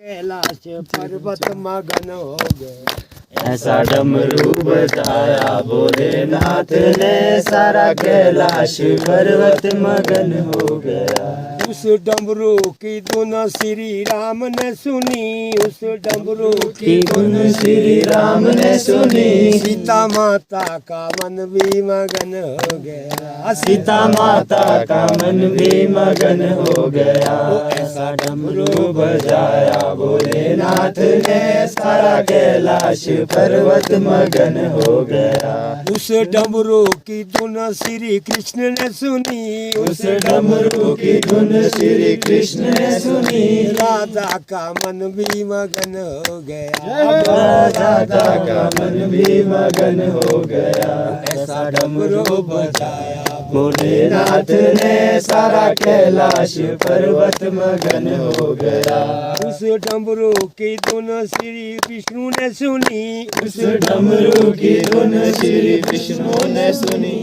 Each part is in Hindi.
कैलाश पर्वत मगन हो गए। ऐसा डमरू बजाया भोलेनाथ ने, सारा कैलाश पर्वत मगन हो गया। उस डमरू की धुन श्री राम ने सुनी, उस डमरू की धुन श्री राम ने सुनी, सीता माता का मन भी मगन हो गया। सीता माता का मन भी मगन हो गया। ऐसा डमरू बजाया भोलेनाथ ने, सारा कैलाश पर्वत मगन हो गया। उस डमरू की धुन श्री कृष्ण ने सुनी, उस डमरू की धुन श्री कृष्ण ने सुनी, राधा का मन भी मगन हो गया। राधा का मन भी मगन हो गया। ऐसा डमरू बजाया भोलेनाथ ने, सारा कैलाश पर्वत मगन हो गया। उस डमरू की धुन श्री विष्णु ने सुनी, उस डमरू की धुन श्री विष्णु ने सुनी,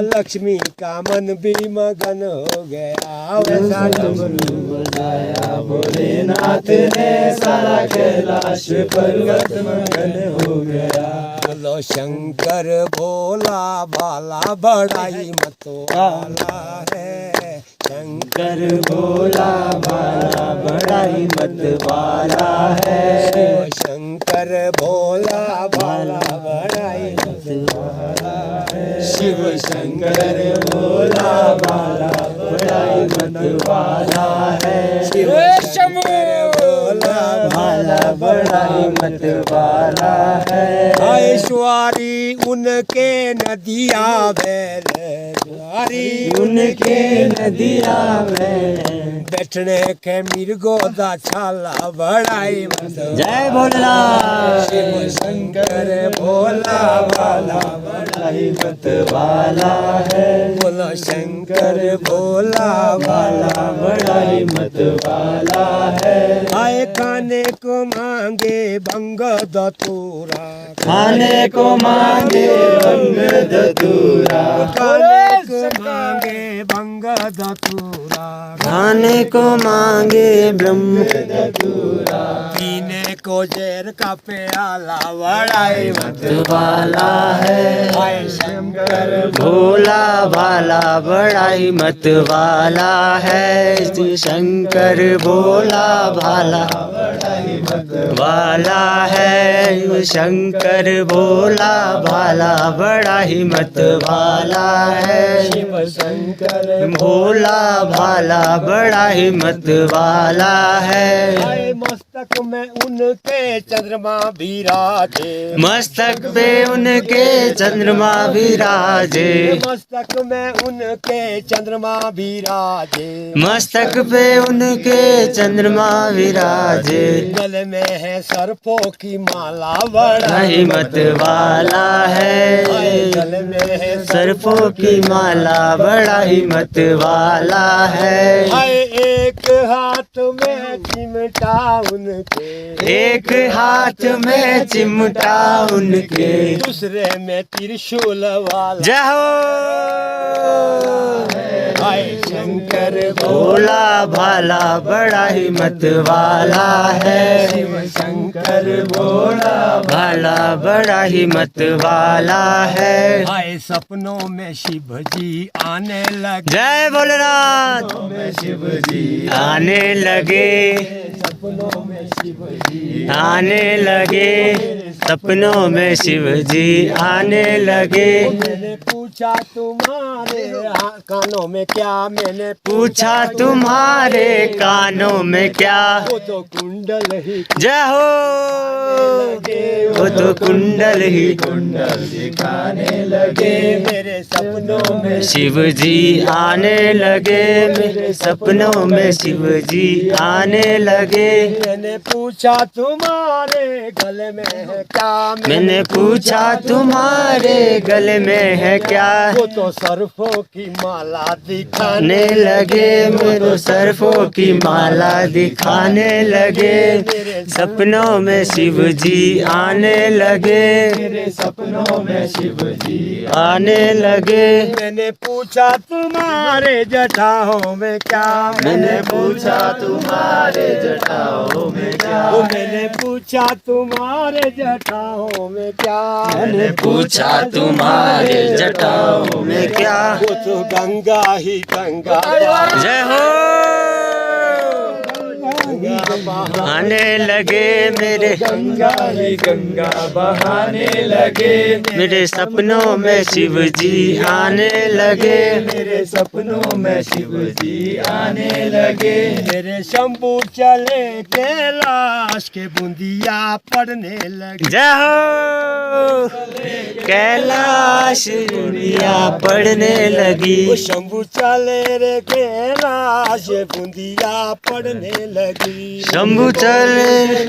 लक्ष्मी का मन भी मगन हो गया। वैसा डमरू बजाया भोलेनाथ ने, सारा कैलाश पर्वत मगन हो गया। बोलो शंकर भोला भाला बड़ाई मतवाला है। शंकर भोला भाला बड़ा ही मत वाला है। शंकर भोला भाला बड़ाई मतवाला है। शिव शंकर भोला भाला बड़ा ही मत वाला है। शिव शंकर भोला भाला बड़ा ही मत वाला है। ऐश्वरी उनके नदिया बेलवारी, उनके नदिया में बैठने के मिर्गो दा छाला बड़ाई जय भोलेनाथ। शिव शंकर भोला भाला बड़ा ही मत वाला है। बोलो शंकर भोला भाला बड़ा ही मत वाला है। आए खाने को मांगे भंग दतूरा, खाने को मांगे भंग धतूरा, खाने को मांगे भंग दतूरा, खाने को मांगे ब्रह्म धतूरा, पीने को जहर का प्याला बड़ाई मत वाला है। आए शंकर भोला भाला बड़ा ही मत वाला है। शंकर भोला भाला बड़ा ही मत वाला है। शंकर भोला भाला बड़ा ही मत वाला है। शिव शंकर भोला भाला बड़ा ही मत वाला है। आए मस्तक में उनके चंद्रमा विराजे, मस्तक पे उनके चंद्रमा विराजे, मस्तक में उनके चंद्रमा विराजे, मस्तक पे उनके चंद्रमा विराजे। गले में है सर्पों की माला बड़ा ही मत वाला है। गले में है सर्पों की माला बड़ा ही मत वाला है। आए एक हाथ में चिमटा उनके, एक हाथ में चिमटा उनके, दूसरे में त्रिशूल वाला। जय हो आए शंकर भोला भाला बड़ा ही मत वाला है। शिव शंकर भोला भाला बड़ा ही मत वाला है। आए सपनों में शिव जी आने लगे, जय भोलेनाथ। में शिव जी आने लगे, सपनों में शिव जी आने लगे, सपनों में शिव जी आने लगे। मैंने पूछा तुम्हारे कानों में क्या, मैंने पूछा तुम्हारे कानों में क्या, वो तो कुंडल ही जय हो। वो तो कुंडल ही कुंडल दिखाने लगे। मेरे सपनों में शिव जी आने लगे, मेरे सपनों में शिव जी आने लगे। मैंने पूछा तुम्हारे गले में है क्या, मैंने पूछा तुम्हारे गले में है क्या, बूंदिया वो तो सरफों की माला दिखाने आने लगे, मेरे सरफों की माला दिखाने लगे। सपनों में शिव जी आने लगे, मेरे सपनों में शिव जी आने लगे। मैंने पूछा तुम्हारे जटाओं में क्या, मैंने पूछा तुम्हारे जटाओं में क्या, वो मैंने पूछा तुम्हारे जटाओं में क्या, मैंने पूछा तुम्हारे जटाओं में क्या। वो तो गंगा ही गंगा जय हो आने लगे, मेरे गंगा ही गंगा बहाने लगे, मेरे सपनों में शिव जी आने लगे, मेरे सपनों में शिव जी आने लगे। मेरे शंभू चले कैलाश के बूंदिया पड़ने लगे। जय हो कैलाश दुनिया पड़ने लगी। वो शंभू चले रे कैलाश बूंदिया पड़ने लगी। शंभू चले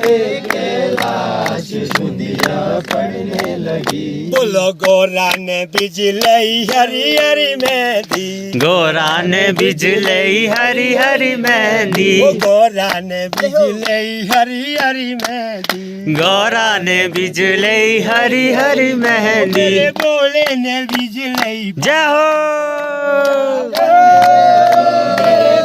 कैलाश बूंदिया पड़ने लगी। बोलो गोरा ने बिजलई हरी हरी मेहंदी, गोरा ने बिजलई हरी हरी मेहंदी, वो गोरा ने बिजलई हरी हरी मेहंदी, गोरा ने बिजलई हरी हरी मेहंदी। मेरे बोले ने बिजलई जय हो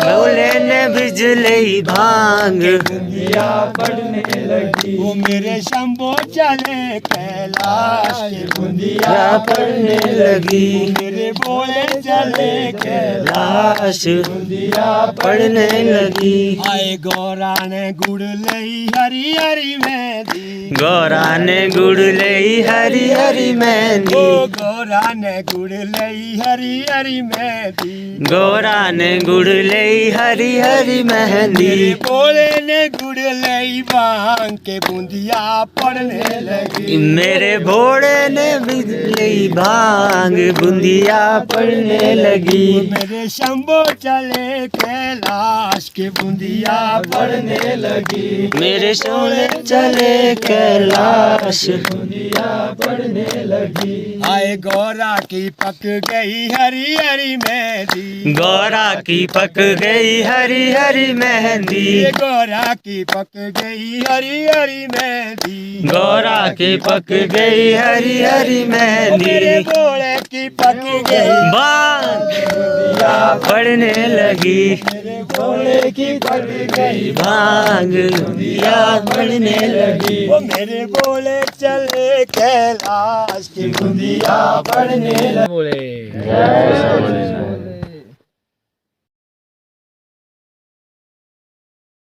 बोले ने बिजलई भांग बूंदिया पड़ने लगी। वो मेरे शंभो चले कैलाश के बूंदिया या पड़ने लगी। मेरे बोले चले कैलाश लाश बूंदिया पड़ने लगी। आए गौरा ने गुड़ लई हरी हरी मेहंदी, गोरा ने गुड़ लई हरी हरी मेहंदी, ओ गौरा ने गुड़ लई हरी हरी मेहंदी, गोरा ने गुड़ लई हरी हरी मेहंदी। मेरे बोले ने गुड़ लई भांग के बूंदिया पड़ने लगी। मेरे भोड़े ने बिजलई भांग बूंदिया पड़ने लगी। मेरे शंभो चले कैलाश के बूंदिया पड़ने लगी। मेरे सोने चले कैलाश बूंदिया पड़ने लगी। आए गौरा की पक गई हरी हरी मेहंदी, गौरा की पक गई हरी हरी मेहंदी, ये गौरा की पक गई हरी हरी मेहंदी, गौरा की पक गई हरी हरी मेहंदी। मेरे बोले की पक गई भांग पड़ने लगी। मेरे बोले की पक गई भांग बूंदिया पड़ने लगी। वो मेरे बोले चले कैलाश की बूंदिया पड़ने लगी।